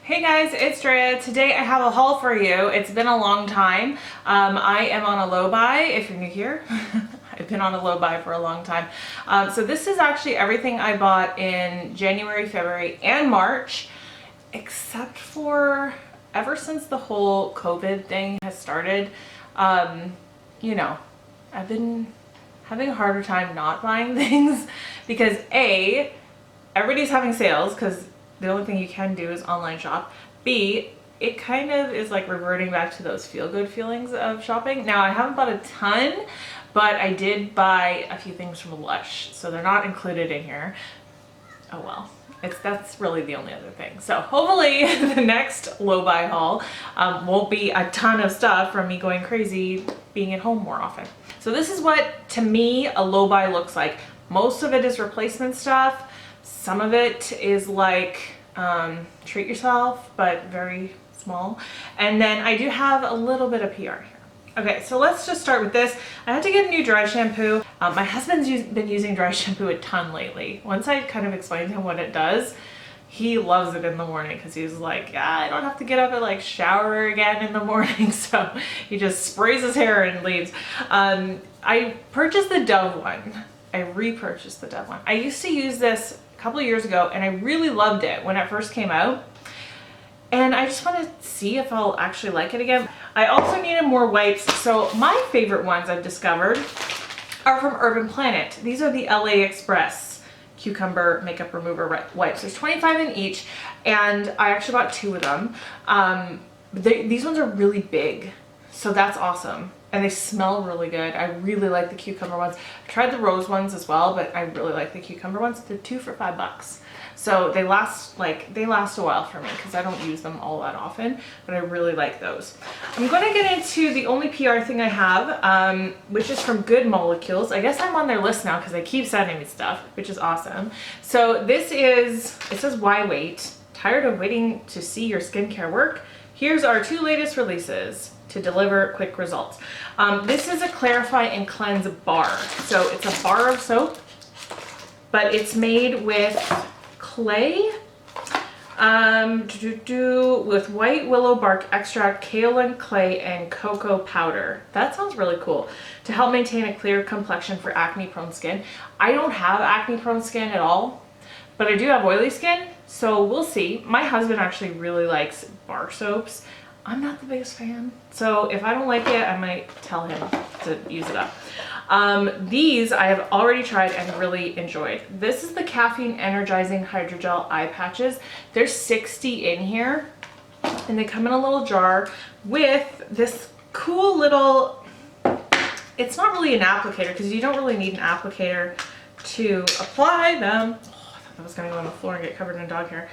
Hey guys, it's Drea. Today I have a haul for you. It's been a long time. I am on a low buy, if you're new here. I've been on a low buy for a long time. So this is actually everything I bought in January, February, and March, except for ever since the whole COVID thing has started. You know, I've been having a harder time not buying things because A, everybody's having sales because the only thing you can do is online shop. B, it kind of is like reverting back to those feel-good feelings of shopping. Now, I haven't bought a ton, but I did buy a few things from Lush, so they're not included in here. Oh well, that's really the only other thing. So hopefully the next low buy haul won't be a ton of stuff from me going crazy being at home more often. So this is what, to me, a low buy looks like. Most of it is replacement stuff. Some of it is like treat yourself, but very small. And then I do have a little bit of PR here. Okay, so let's just start with this. I had to get a new dry shampoo. My husband's been using dry shampoo a ton lately. Once I kind of explained to him what it does, he loves it in the morning because he's like, yeah, I don't have to get up and like shower again in the morning. So he just sprays his hair and leaves. I purchased the Dove one. I repurchased the Dove one. I used to use this a couple of years ago and I really loved it when it first came out. And I just want to see if I'll actually like it again. I also needed more wipes. So my favorite ones I've discovered are from Urban Planet. These are the LA Express Cucumber Makeup Remover wipes. There's 25 in each, and I actually bought 2 of them. These ones are really big, so that's awesome. And they smell really good. I really like the cucumber ones. I tried the rose ones as well, but I really like the cucumber ones. They're 2 for $5. So they last a while for me because I don't use them all that often, but I really like those. I'm going to get into the only PR thing I have, which is from Good Molecules. I guess I'm on their list now because they keep sending me stuff, which is awesome. So this is, it says, why wait? Tired of waiting to see your skincare work? Here's our 2 latest releases to deliver quick results. This is a Clarify and Cleanse bar. So it's a bar of soap, but it's made with clay, with white willow bark extract, kaolin clay, and cocoa powder. That sounds really cool. To help maintain a clear complexion for acne prone skin. I don't have acne prone skin at all, but I do have oily skin, so we'll see. My husband actually really likes bar soaps. I'm not the biggest fan, so if I don't like it, I might tell him to use it up. These I have already tried and really enjoyed. This is the Caffeine Energizing Hydrogel Eye Patches. There's 60 in here, and they come in a little jar with this cool little, it's not really an applicator because you don't really need an applicator to apply them. I was gonna go on the floor and get covered in dog hair.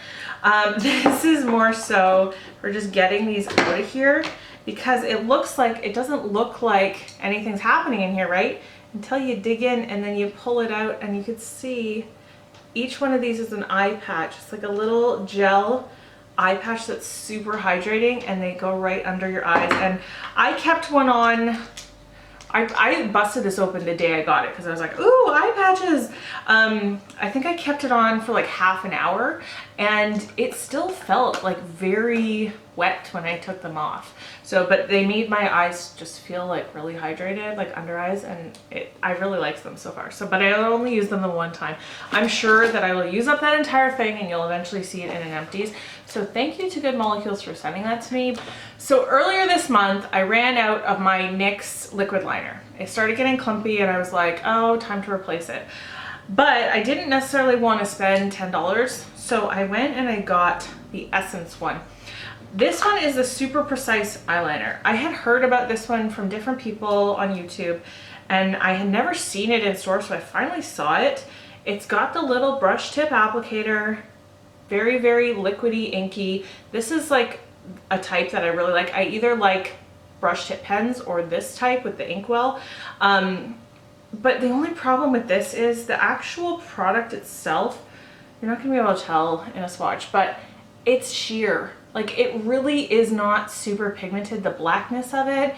This is more so for just getting these out of here because it doesn't look like anything's happening in here, right? Until you dig in and then you pull it out and you can see each one of these is an eye patch. It's like a little gel eye patch that's super hydrating and they go right under your eyes. And I kept one on. I busted this open the day I got it because I was like, ooh, eye patches. I think I kept it on for like half an hour and it still felt like very wet when I took them off. So, but they made my eyes just feel like really hydrated, like under eyes, and I really liked them so far. So, but I only used them the one time. I'm sure that I will use up that entire thing and you'll eventually see it in an empties. So thank you to Good Molecules for sending that to me. So earlier this month, I ran out of my NYX liquid liner. It started getting clumpy and I was like, oh, time to replace it. But I didn't necessarily want to spend $10. So I went and I got the Essence one. This one is the Super Precise eyeliner. I had heard about this one from different people on YouTube and I had never seen it in store, so I finally saw it. It's got the little brush tip applicator, very, very liquidy, inky. This is like a type that I really like. I either like brush tip pens or this type with the inkwell. But the only problem with this is the actual product itself, you're not gonna be able to tell in a swatch, but it's sheer. Like it really is not super pigmented, the blackness of it.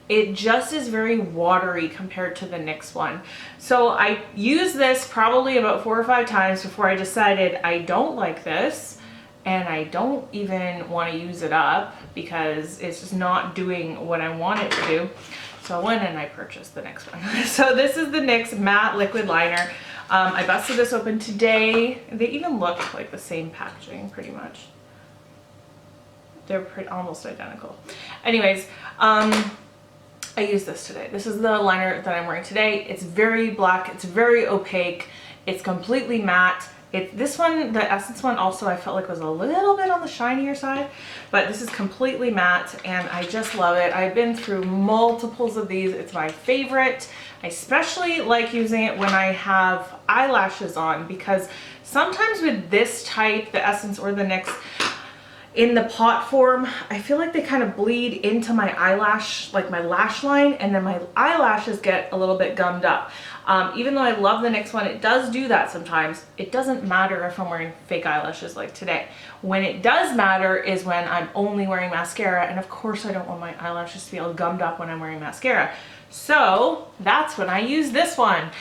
It just is very watery compared to the NYX one. So I used this probably about 4 or 5 times before I decided I don't like this and I don't even want to use it up because it's just not doing what I want it to do. So I went and I purchased the NYX one. So this is the NYX Matte Liquid Liner. I busted this open today. They even look like the same packaging pretty much. They're almost identical. Anyways, I used this today. This is the liner that I'm wearing today. It's very black. It's very opaque. It's completely matte. This one, the Essence one, also I felt like was a little bit on the shinier side, but this is completely matte and I just love it. I've been through multiples of these. It's my favorite. I especially like using it when I have eyelashes on, because sometimes with this type, the Essence or the NYX, in the pot form, I feel like they kind of bleed into my eyelash, like my lash line, and then my eyelashes get a little bit gummed up. Even though I love the NYX one, it does do that sometimes. It doesn't matter if I'm wearing fake eyelashes like today. When it does matter is when I'm only wearing mascara, and of course I don't want my eyelashes to be all gummed up when I'm wearing mascara. So that's when I use this one.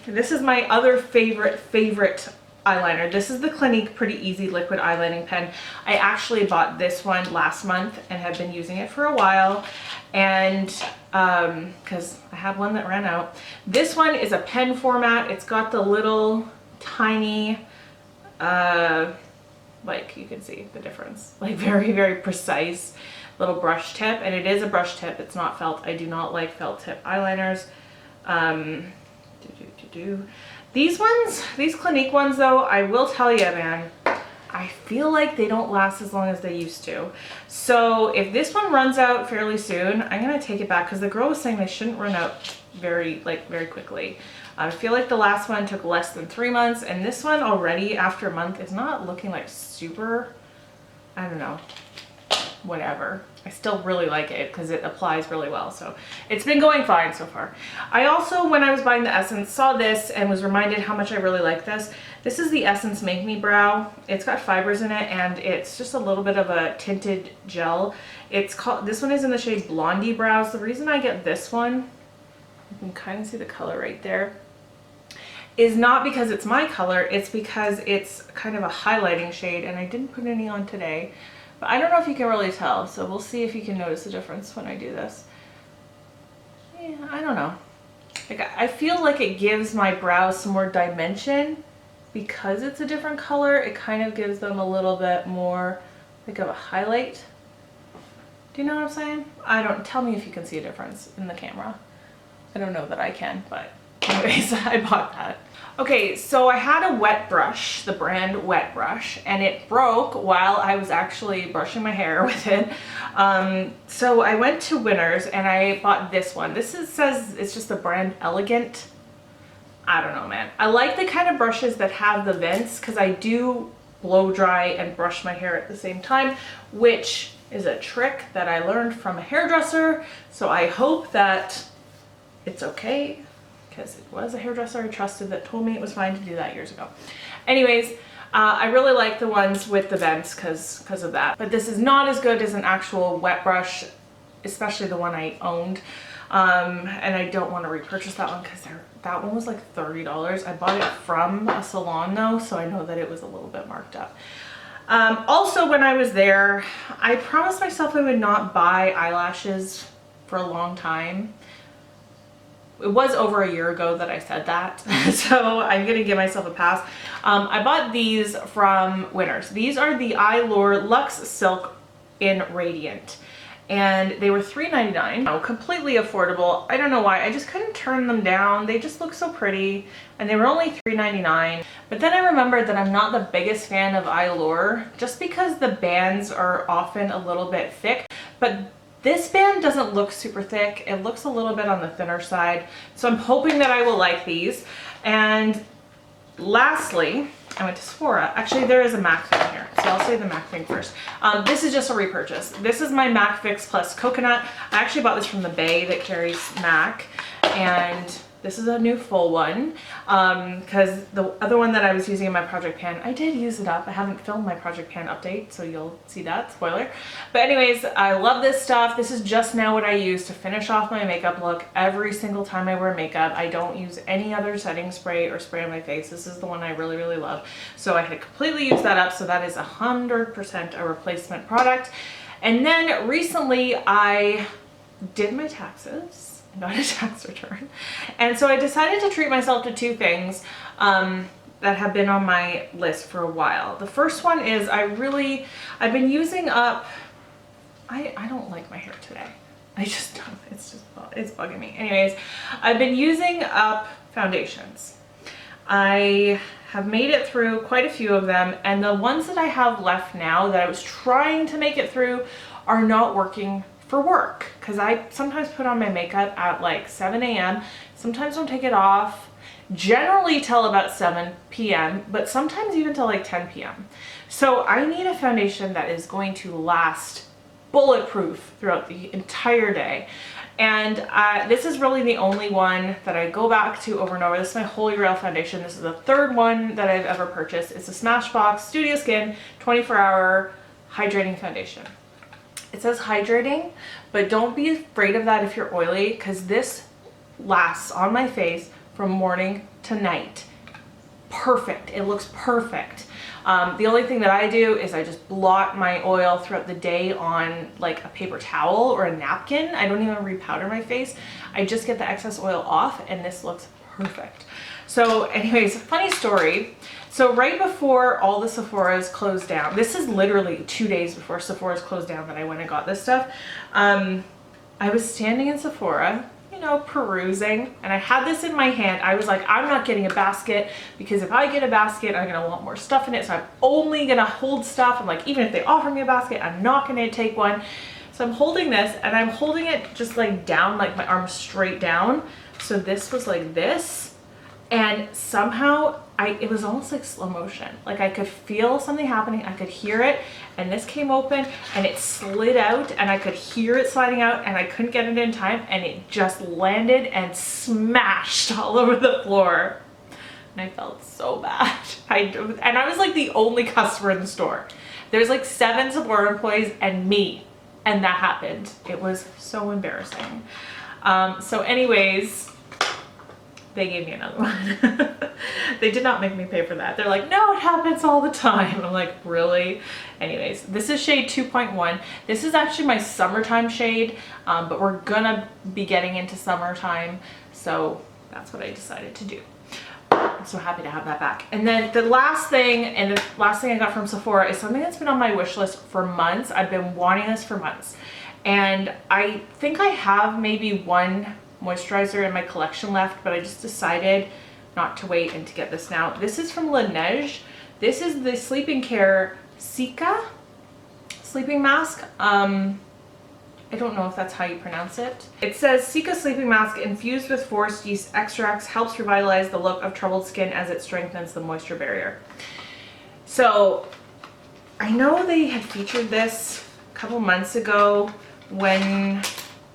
This is my other favorite eyeliner. This is the Clinique Pretty Easy Liquid Eyelining Pen. I actually bought this one last month and have been using it for a while, and because I had one that ran out. This one is a pen format. It's got the little tiny, like you can see the difference, like very precise little brush tip, and it is a brush tip. It's not felt. I do not like felt tip eyeliners. These ones, these Clinique ones though, I will tell you, man, I feel like they don't last as long as they used to. So if this one runs out fairly soon, I'm gonna take it back, because the girl was saying they shouldn't run out very quickly. I feel like the last one took less than 3 months, and this one already after a month is not looking like super, I don't know, whatever. I still really like it because it applies really well, so it's been going fine so far. I also, when I was buying the Essence, saw this and was reminded how much I really like this. This is the Essence Make Me Brow. It's got fibers in it, and it's just a little bit of a tinted gel. It's called, this one is in the shade Blondie Brows. The reason I get this one, you can kind of see the color right there, is not because it's my color, it's because it's kind of a highlighting shade, and I didn't put any on today. But I don't know if you can really tell, so we'll see if you can notice the difference when I do this. Yeah, I don't know. Like, I feel like it gives my brows some more dimension because it's a different color. It kind of gives them a little bit more like of a highlight. Do you know what I'm saying? Tell me if you can see a difference in the camera. I don't know that I can, but anyways, I bought that. Okay, so I had a wet brush, the brand Wet Brush, and it broke while I was actually brushing my hair with it. So I went to Winners and I bought this one. Says it's just the brand Elegant. I don't know, man. I like the kind of brushes that have the vents, because I do blow dry and brush my hair at the same time, which is a trick that I learned from a hairdresser. So I hope that it's okay, because it was a hairdresser I trusted that told me it was fine to do that years ago. Anyways, I really like the ones with the vents because of that. But this is not as good as an actual wet brush, especially the one I owned. And I don't want to repurchase that one because that one was like $30. I bought it from a salon though, so I know that it was a little bit marked up. Also, when I was there, I promised myself I would not buy eyelashes for a long time. It was over a year ago that I said that, so I'm gonna give myself a pass. I bought these from Winners. These are the Eyelure Luxe Silk in Radiant, and they were $3.99. Oh, completely affordable. I don't know why, I just couldn't turn them down. They just look so pretty, and they were only $3.99. But then I remembered that I'm not the biggest fan of Eyelure, just because the bands are often a little bit thick, but this band doesn't look super thick. It looks a little bit on the thinner side. So I'm hoping that I will like these. And lastly, I went to Sephora. Actually, there is a MAC thing here, so I'll say the MAC thing first. This is just a repurchase. This is my MAC Fix Plus Coconut. I actually bought this from the Bay that carries MAC, and This is a new full one because the other one that I was using in my project pan, I did use it up. I haven't filmed my project pan update, so you'll see that, spoiler. But anyways, I love this stuff. This is just now what I use to finish off my makeup look every single time I wear makeup. I don't use any other setting spray or spray on my face. This is the one I really, really love. So I had completely used that up. So that is 100% a replacement product. And then recently I did my taxes. Got a tax return, and so I decided to treat myself to two things that have been on my list for a while. The first one is I've been using up, I don't like my hair today. I just don't, it's bugging me. Anyways, I've been using up foundations. I have made it through quite a few of them, and the ones that I have left now that I was trying to make it through are not working for work, because I sometimes put on my makeup at like 7 a.m. sometimes don't take it off, generally till about 7 p.m. but sometimes even till like 10 p.m. so I need a foundation that is going to last bulletproof throughout the entire day. And this is really the only one that I go back to over and over. This is my holy grail foundation. This is the third one that I've ever purchased. It's a Smashbox Studio Skin 24-hour hydrating foundation. It says hydrating, but don't be afraid of that if you're oily, because this lasts on my face from morning to night. Perfect. It looks perfect. The only thing that I do is I just blot my oil throughout the day on like a paper towel or a napkin. I don't even repowder my face. I just get the excess oil off, and this looks perfect. So anyways, funny story. So right before all the Sephora's closed down, this is literally 2 days before Sephora's closed down that I went and got this stuff. I was standing in Sephora, you know, perusing, and I had this in my hand. I was like, I'm not getting a basket, because if I get a basket, I'm gonna want more stuff in it. So I'm only gonna hold stuff. I'm like, even if they offer me a basket, I'm not gonna take one. So I'm holding this, and I'm holding it just like down, like my arm straight down. So this was like this. And somehow it was almost like slow motion. Like I could feel something happening. I could hear it, and this came open and it slid out, and I could hear it sliding out, and I couldn't get it in time, and it just landed and smashed all over the floor. And I felt so bad. And I was like the only customer in the store. There's like 7 Sephora employees and me, and that happened. It was so embarrassing. So anyways, they gave me another one. They did not make me pay for that. They're like, no, it happens all the time. I'm like, really? Anyways, this is shade 2.1. This is actually my summertime shade, but we're gonna be getting into summertime, so that's what I decided to do. I'm so happy to have that back. And then the last thing, I got from Sephora is something that's been on my wish list for months. I've been wanting this for months. And I think I have maybe one moisturizer in my collection left, but I just decided not to wait and to get this now. This is from Laneige. This is the Sleeping Care Cica sleeping mask. I don't know if that's how you pronounce it. It says Cica sleeping mask infused with forest yeast extracts helps revitalize the look of troubled skin as it strengthens the moisture barrier. So I know they had featured this a couple months ago when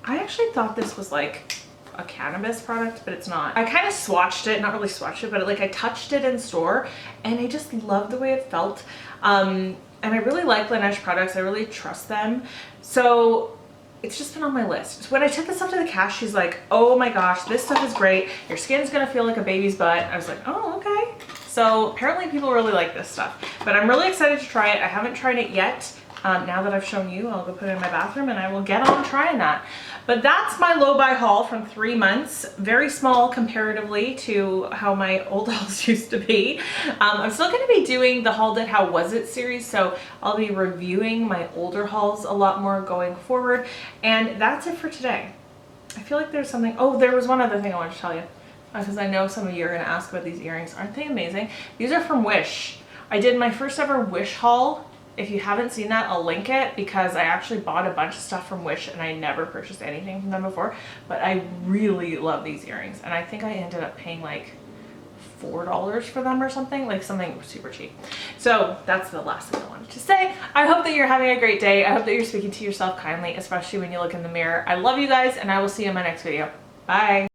I actually thought this was like a cannabis product, but it's not. I kind of swatched it, not really swatched it, but like I touched it in store, and I just loved the way it felt. And I really like Laneige products. I really trust them. So it's just been on my list. So when I took this up to the cash, she's like, oh my gosh, this stuff is great. Your skin's gonna feel like a baby's butt. I was like, oh, okay. So apparently people really like this stuff, but I'm really excited to try it. I haven't tried it yet. Now that I've shown you, I'll go put it in my bathroom and I will get on trying that. But that's my low buy haul from 3 months. Very small comparatively to how my old hauls used to be. I'm still going to be doing the Haul Did How Was It series, so I'll be reviewing my older hauls a lot more going forward. And that's it for today. I feel like there's something, oh, there was one other thing I wanted to tell you, because I know some of you are going to ask about these earrings. Aren't they amazing? These are from Wish. I did my first ever Wish haul. If you haven't seen that, I'll link it, because I actually bought a bunch of stuff from Wish and I never purchased anything from them before, but I really love these earrings, and I think I ended up paying like $4 for them or something, like something super cheap. So that's the last thing I wanted to say. I hope that you're having a great day. I hope that you're speaking to yourself kindly, especially when you look in the mirror. I love you guys, and I will see you in my next video. Bye.